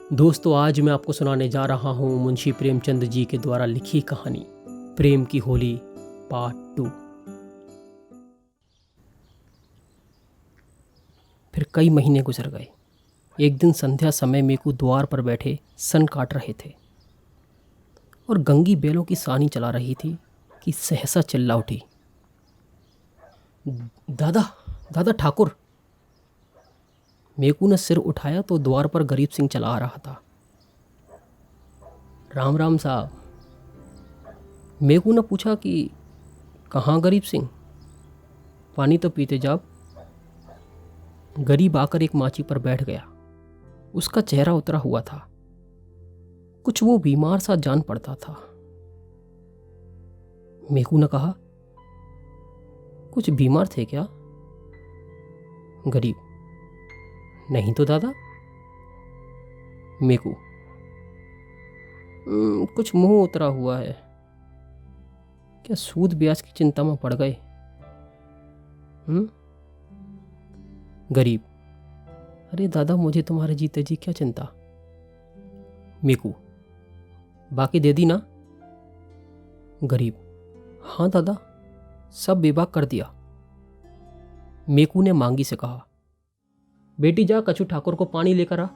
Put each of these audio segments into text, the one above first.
दोस्तों, आज मैं आपको सुनाने जा रहा हूँ मुंशी प्रेमचंद जी के द्वारा लिखी कहानी प्रेम की होली पार्ट 2। फिर कई महीने गुजर गए। एक दिन संध्या समय मेकू द्वार पर बैठे सन काट रहे थे और गंगी बैलों की सानी चला रही थी कि सहसा चिल्ला उठी, दादा दादा ठाकुर। मेकू ने सिर उठाया तो द्वार पर गरीब सिंह चला आ रहा था। राम राम साहब। मेकू ने पूछा कि कहाँ गरीब सिंह, पानी तो पीते जाओ। गरीब आकर एक माची पर बैठ गया। उसका चेहरा उतरा हुआ था, कुछ वो बीमार सा जान पड़ता था। मेकू ने कहा, कुछ बीमार थे क्या? गरीब, नहीं तो दादा। मेकू, कुछ मुंह उतरा हुआ है। क्या सूद ब्याज की चिंता में पड़ गए? गरीब, अरे दादा, मुझे तुम्हारे जीते जी क्या चिंता। मेकू, बाकी दे दी ना? गरीब, हाँ दादा, सब बेबाक कर दिया। मेकू ने मांगी से कहा, बेटी जा कछु ठाकुर को पानी लेकर आ,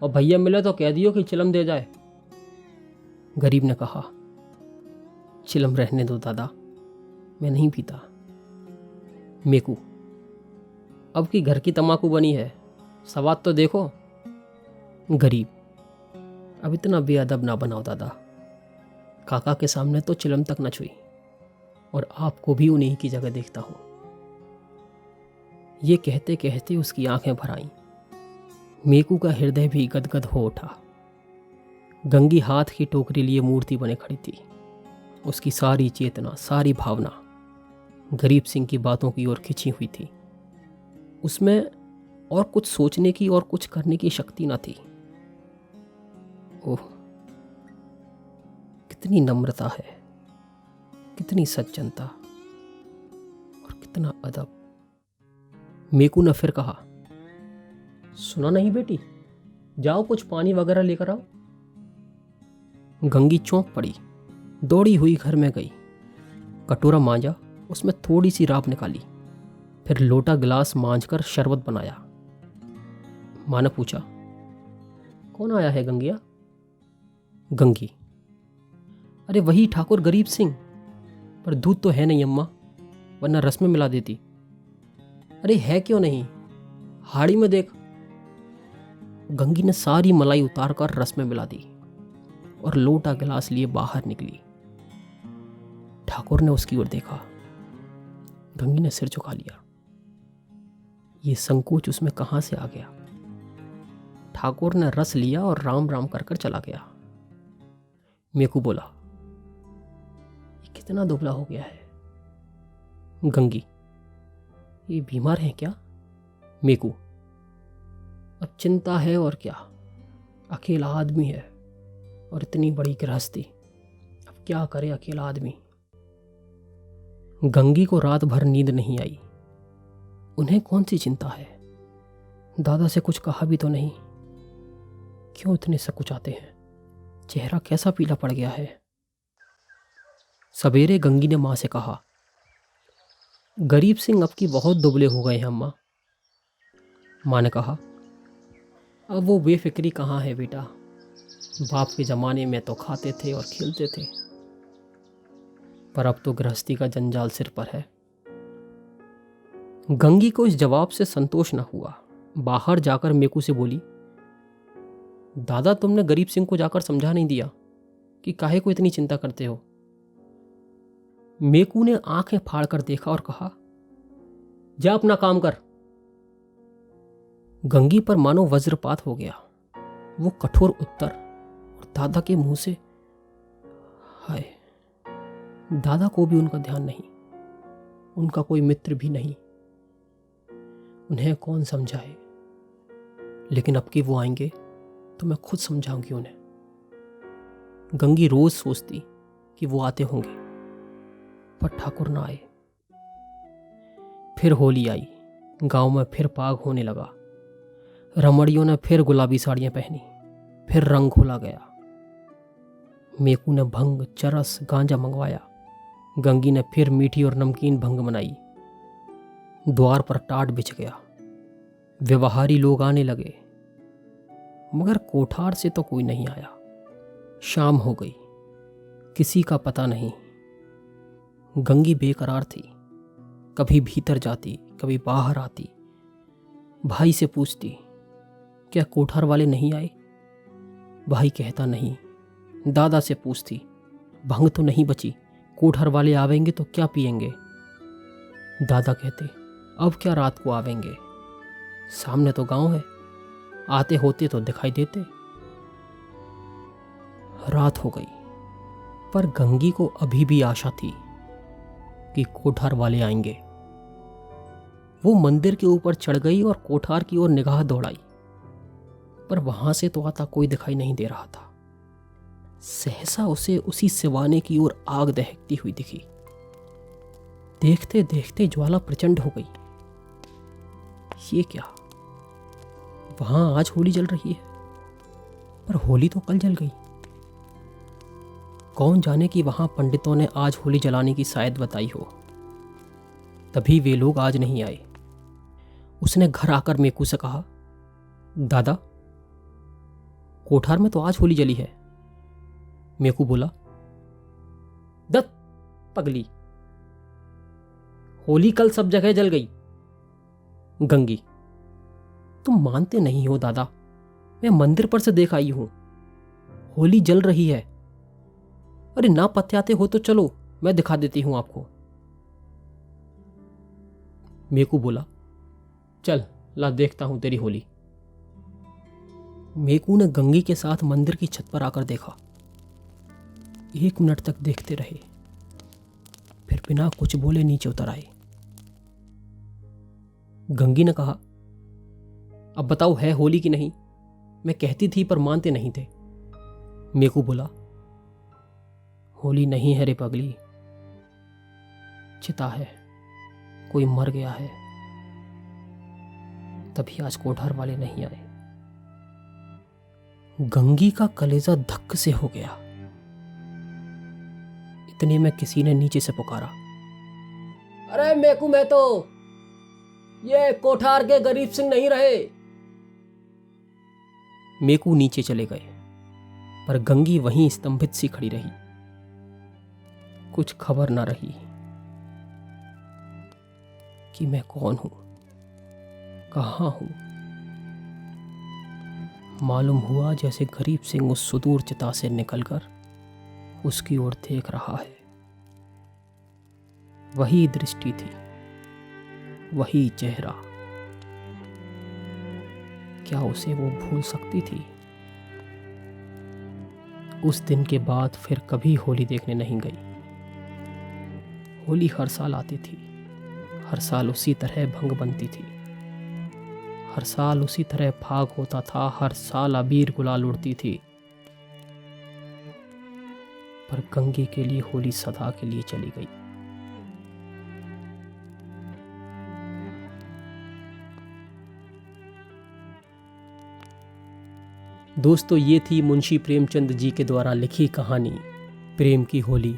और भैया मिले तो कह दियो कि चिलम दे जाए। गरीब ने कहा, चिलम रहने दो दादा, मैं नहीं पीता। मेकू, अब की घर की तम्बाकू बनी है, स्वाद तो देखो। गरीब, अब इतना बेअदब ना बनाओ दादा, काका के सामने तो चिलम तक न छुई, और आपको भी उन्हीं की जगह देखता हूं। ये कहते कहते उसकी आंखें भर आईं। मेकू का हृदय भी गदगद हो उठा। गंगी हाथ की टोकरी लिए मूर्ति बने खड़ी थी। उसकी सारी चेतना, सारी भावना गरीब सिंह की बातों की ओर खिंची हुई थी। उसमें और कुछ सोचने की और कुछ करने की शक्ति न थी। ओह, कितनी नम्रता है, कितनी सज्जनता और कितना अदब। मेकू ने फिर कहा, सुना नहीं बेटी, जाओ कुछ पानी वगैरह लेकर आओ। गंगी चौंक पड़ी, दौड़ी हुई घर में गई। कटोरा मांजा, उसमें थोड़ी सी राख निकाली, फिर लोटा गिलास मांझकर शरबत बनाया। माँ ने पूछा, कौन आया है गंगिया? गंगी, अरे वही ठाकुर गरीब सिंह, पर दूध तो है नहीं अम्मा, वरना रस में मिला देती। अरे है क्यों नहीं, हाड़ी में देख। गंगी ने सारी मलाई उतार कर रस में मिला दी और लोटा गिलास लिए बाहर निकली। ठाकुर ने उसकी ओर देखा। गंगी ने सिर झुका लिया। ये संकोच उसमें कहां से आ गया? ठाकुर ने रस लिया और राम राम कर कर चला गया। मेकू बोला, ये कितना दुबला हो गया है। गंगी, ये बीमार है क्या? मेकू, अब चिंता है और क्या, अकेला आदमी है और इतनी बड़ी गृहस्थी, अब क्या करे अकेला आदमी। गंगी को रात भर नींद नहीं आई। उन्हें कौन सी चिंता है? दादा से कुछ कहा भी तो नहीं। क्यों इतने सकुचाते हैं? चेहरा कैसा पीला पड़ गया है। सवेरे गंगी ने मां से कहा, गरीब सिंह अब की बहुत दुबले हो गए हैं अम्मा। मां ने कहा, अब वो बेफिक्री कहाँ है बेटा, बाप के ज़माने में तो खाते थे और खेलते थे, पर अब तो गृहस्थी का जंजाल सिर पर है। गंगी को इस जवाब से संतोष न हुआ। बाहर जाकर मेकू से बोली, दादा तुमने गरीब सिंह को जाकर समझा नहीं दिया कि काहे को इतनी चिंता करते हो? मेकू ने आंखें फाड़कर देखा और कहा, जा अपना काम कर। गंगी पर मानो वज्रपात हो गया। वो कठोर उत्तर और दादा के मुंह से हाय। दादा को भी उनका ध्यान नहीं, उनका कोई मित्र भी नहीं, उन्हें कौन समझाए। लेकिन अब कि वो आएंगे तो मैं खुद समझाऊंगी उन्हें। गंगी रोज सोचती कि वो आते होंगे, पर ठाकुर ना आए। फिर होली आई। गांव में फिर पाग होने लगा। रमड़ियों ने फिर गुलाबी साड़ियां पहनी, फिर रंग खोला गया। मेकू ने भंग, चरस, गांजा मंगवाया। गंगी ने फिर मीठी और नमकीन भंग बनाई। द्वार पर टाट बिछ गया। व्यवहारी लोग आने लगे, मगर कोठार से तो कोई नहीं आया। शाम हो गई, किसी का पता नहीं। गंगी बेकरार थी, कभी भीतर जाती, कभी बाहर आती। भाई से पूछती, क्या कोठार वाले नहीं आए? भाई कहता नहीं। दादा से पूछती, भंग तो नहीं बची, कोठार वाले आवेंगे तो क्या पिएंगे? दादा कहते, अब क्या रात को आवेंगे, सामने तो गांव है, आते होते तो दिखाई देते। रात हो गई, पर गंगी को अभी भी आशा थी कि कोठार वाले आएंगे। वो मंदिर के ऊपर चढ़ गई और कोठार की ओर निगाह दौड़ाई, पर वहां से तो आता कोई दिखाई नहीं दे रहा था। सहसा उसे उसी सिवाने की ओर आग दहकती हुई दिखी। देखते देखते ज्वाला प्रचंड हो गई। ये क्या, वहां आज होली जल रही है, पर होली तो कल जल गई। कौन जाने कि वहां पंडितों ने आज होली जलाने की शायद बताई हो, तभी वे लोग आज नहीं आए। उसने घर आकर मेकू से कहा, दादा, कोठार में तो आज होली जली है। मेकू बोला, दत्त पगली, होली कल सब जगह जल गई। गंगी, तुम मानते नहीं हो दादा, मैं मंदिर पर से देख आई हूं, होली जल रही है। अरे ना पत्याते हो तो चलो, मैं दिखा देती हूं आपको। मेकू बोला, चल ला देखता हूं तेरी होली। मेकू ने गंगी के साथ मंदिर की छत पर आकर देखा। 1 मिनट तक देखते रहे, फिर बिना कुछ बोले नीचे उतर आए। गंगी ने कहा, अब बताओ है होली की नहीं? मैं कहती थी पर मानते नहीं थे। मेकू बोला, होली नहीं है रे पगली, चिता है, कोई मर गया है, तभी आज कोठार वाले नहीं आए। गंगी का कलेजा धक्क से हो गया। इतने में किसी ने नीचे से पुकारा, अरे मेकू, मैं तो ये कोठार के गरीब सिंह नहीं रहे। मेकू नीचे चले गए, पर गंगी वहीं स्तंभित सी खड़ी रही। कुछ खबर न रही कि मैं कौन हूं, कहां हूं। मालूम हुआ जैसे गरीब सिंह उस सुदूर चिता से निकलकर उसकी ओर देख रहा है। वही दृष्टि थी, वही चेहरा। क्या उसे वो भूल सकती थी? उस दिन के बाद फिर कभी होली देखने नहीं गई। होली हर साल आती थी, हर साल उसी तरह भंग बनती थी, हर साल उसी तरह फाग होता था, हर साल अबीर गुलाल उड़ती थी। पर गंगी के लिए होली सदा के लिए चली गई। दोस्तों, ये थी मुंशी प्रेमचंद जी के द्वारा लिखी कहानी प्रेम की होली।